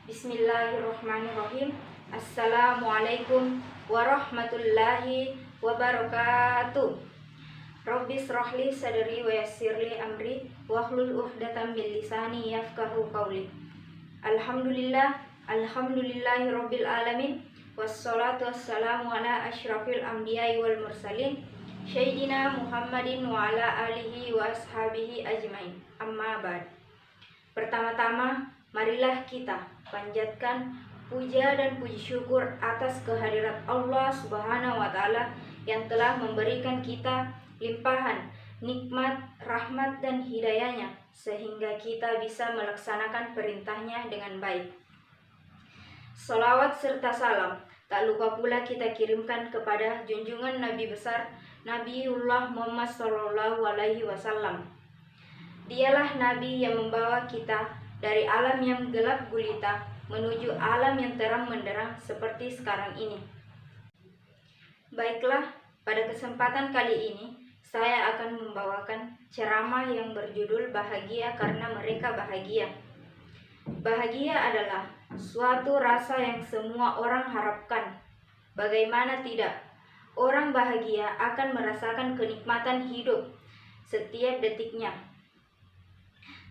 Bismillahirrahmanirrahim. Assalamualaikum warahmatullahi wabarakatuh. Rabbi shrahli sadri wa yassirli amri wahlul 'uqdatam min lisani yafqahu qawli. Alhamdulillahi rabbil alamin. Wassalatu wassalamu ala asyrafil anbiya'i wal mursalin Sayyidina Muhammadin wa ala alihi wa ashabihi ajmain. Amma ba'd. Pertama-tama, marilah kita panjatkan puja dan puji syukur atas kehadirat Allah Subhanahu wa Ta'ala yang telah memberikan kita limpahan nikmat, rahmat, dan hidayahnya sehingga kita bisa melaksanakan perintahnya dengan baik. Salawat serta salam tak lupa pula kita kirimkan kepada junjungan Nabi besar Nabiullah Muhammad Sallallahu Alaihi Wasallam. Dialah Nabi yang membawa kita dari alam yang gelap gulita menuju alam yang terang menderang seperti sekarang ini. Baiklah, pada kesempatan kali ini saya akan membawakan ceramah yang berjudul Bahagia Karena Mereka Bahagia. Bahagia adalah suatu rasa yang semua orang harapkan. Bagaimana tidak? Orang bahagia akan merasakan kenikmatan hidup setiap detiknya,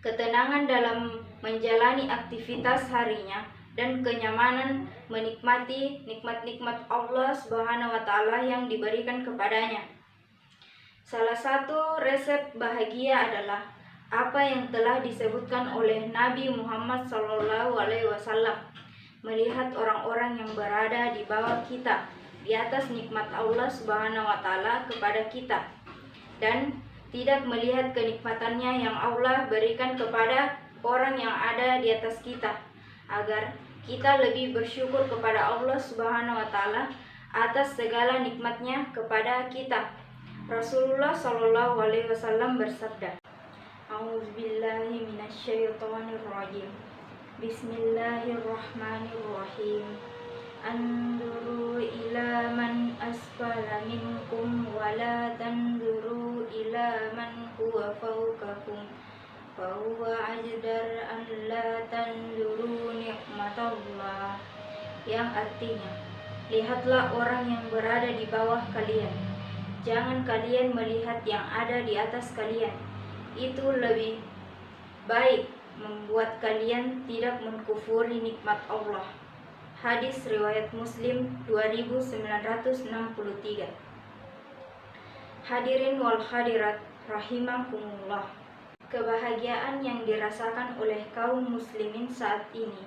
ketenangan dalam menjalani aktivitas harinya, dan kenyamanan menikmati nikmat-nikmat Allah Subhanahu wa Ta'ala yang diberikan kepadanya. Salah satu resep bahagia adalah apa yang telah disebutkan oleh Nabi Muhammad Sallallahu Alaihi Wasallam, melihat orang-orang yang berada di bawah kita di atas nikmat Allah Subhanahu wa Ta'ala kepada kita, dan tidak melihat kenikmatannya yang Allah berikan kepada orang yang ada di atas kita, agar kita lebih bersyukur kepada Allah Subhanahu wa Ta'ala atas segala nikmatnya kepada kita. Rasulullah Shallallahu Alaihi Wasallam bersabda, A'udzubillahi minasyaitonirrajim. Bismillahirrahmanirrahim. Anduru ila man asfala minkum wa la tanduru ila man huwa fawqakum fa huwa ajdar an la tanduru nikmatallah, yang artinya, lihatlah orang yang berada di bawah kalian, jangan kalian melihat yang ada di atas kalian. Itu lebih baik membuat kalian tidak mengkufuri nikmat Allah. Hadis riwayat Muslim 2963. Hadirin wal hadirat rahimakumullah. Kebahagiaan yang dirasakan oleh kaum muslimin saat ini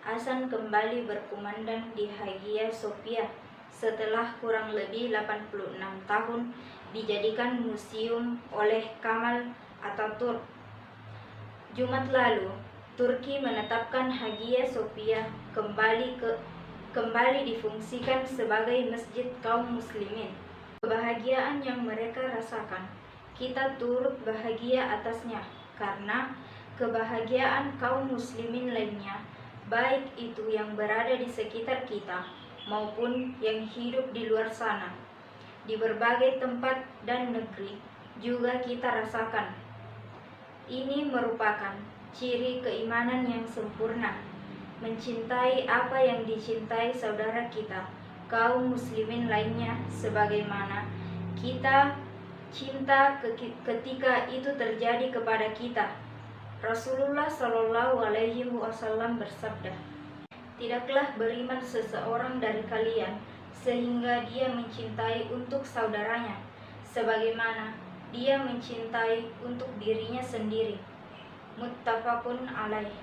akan kembali berkumandang di Hagia Sophia setelah kurang lebih 86 tahun dijadikan museum oleh Kemal Atatürk. Jumat lalu, Turki menetapkan Hagia Sophia kembali difungsikan sebagai masjid kaum muslimin. Kebahagiaan yang mereka rasakan, kita turut bahagia atasnya, karena kebahagiaan kaum muslimin lainnya, baik itu yang berada di sekitar kita maupun yang hidup di luar sana, di berbagai tempat dan negeri, juga kita rasakan. Ini merupakan ciri keimanan yang sempurna, mencintai apa yang dicintai saudara kita, kaum muslimin lainnya, sebagaimana kita cinta ketika itu terjadi kepada kita. Rasulullah Shallallahu Alaihi Wasallam bersabda, tidaklah beriman seseorang dari kalian sehingga dia mencintai untuk saudaranya sebagaimana dia mencintai untuk dirinya sendiri. Muttafaqun alaih.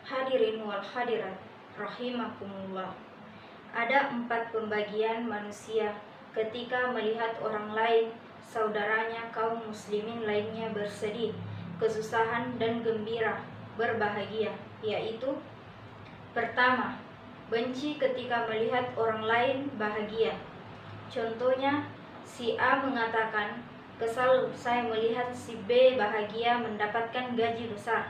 Hadirin wal hadirat rahimakumullah. Ada 4 pembagian manusia ketika melihat orang lain, saudaranya kaum muslimin lainnya bersedih, kesusahan, dan gembira, berbahagia, yaitu: pertama, benci ketika melihat orang lain bahagia. Contohnya, si A mengatakan, kesal saya melihat si B bahagia mendapatkan gaji besar.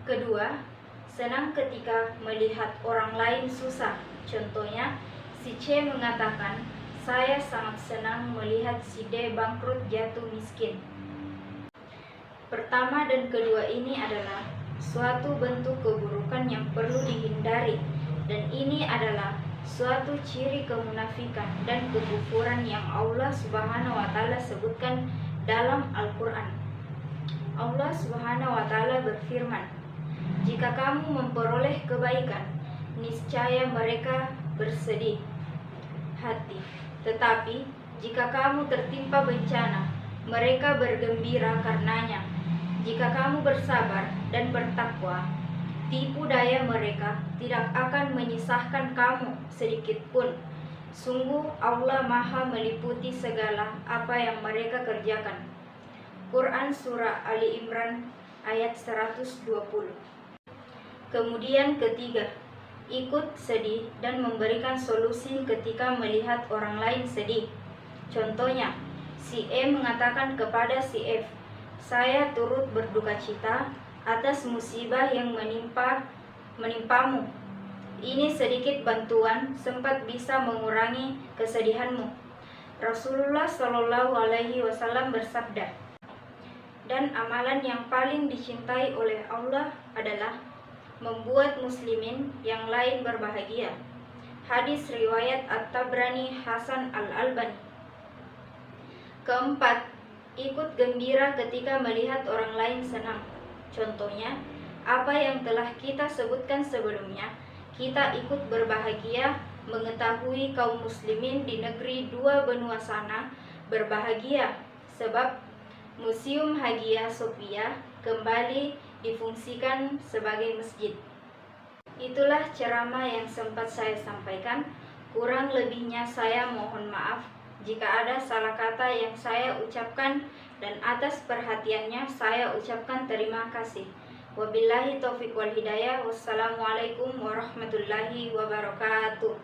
Kedua, senang ketika melihat orang lain susah. Contohnya, si C mengatakan, saya sangat senang melihat si D bangkrut jatuh miskin. Pertama dan kedua ini adalah suatu bentuk keburukan yang perlu dihindari, dan ini adalah suatu ciri kemunafikan dan kekufuran yang Allah Subhanahu wa taala sebutkan dalam Al-Qur'an. Allah Subhanahu wa taala berfirman, "Jika kamu memperoleh kebaikan, niscaya mereka bersedih hati. Tetapi jika kamu tertimpa bencana, mereka bergembira karenanya. Jika kamu bersabar dan bertakwa, tipu daya mereka tidak akan menyisahkan kamu sedikit pun. Sungguh Allah Maha meliputi segala apa yang mereka kerjakan." Quran Surah Ali Imran ayat 120. Kemudian ketiga, ikut sedih dan memberikan solusi ketika melihat orang lain sedih. Contohnya, si E mengatakan kepada si F, "Saya turut berduka cita atas musibah yang menimpamu. Ini sedikit bantuan sempat bisa mengurangi kesedihanmu." Rasulullah Shallallahu Alaihi Wasallam bersabda, "Dan amalan yang paling dicintai oleh Allah adalah membuat muslimin yang lain berbahagia." Hadis riwayat At-Tabrani Hasan Al-Albani. Keempat, ikut gembira ketika melihat orang lain senang. Contohnya, apa yang telah kita sebutkan sebelumnya, kita ikut berbahagia mengetahui kaum muslimin di negeri dua benua sana berbahagia sebab Museum Hagia Sophia kembali difungsikan sebagai masjid. Itulah ceramah yang sempat saya sampaikan. Kurang lebihnya saya mohon maaf jika ada salah kata yang saya ucapkan, dan atas perhatiannya saya ucapkan terima kasih. Wabillahi taufiq wal hidayah. Wassalamualaikum warahmatullahi wabarakatuh.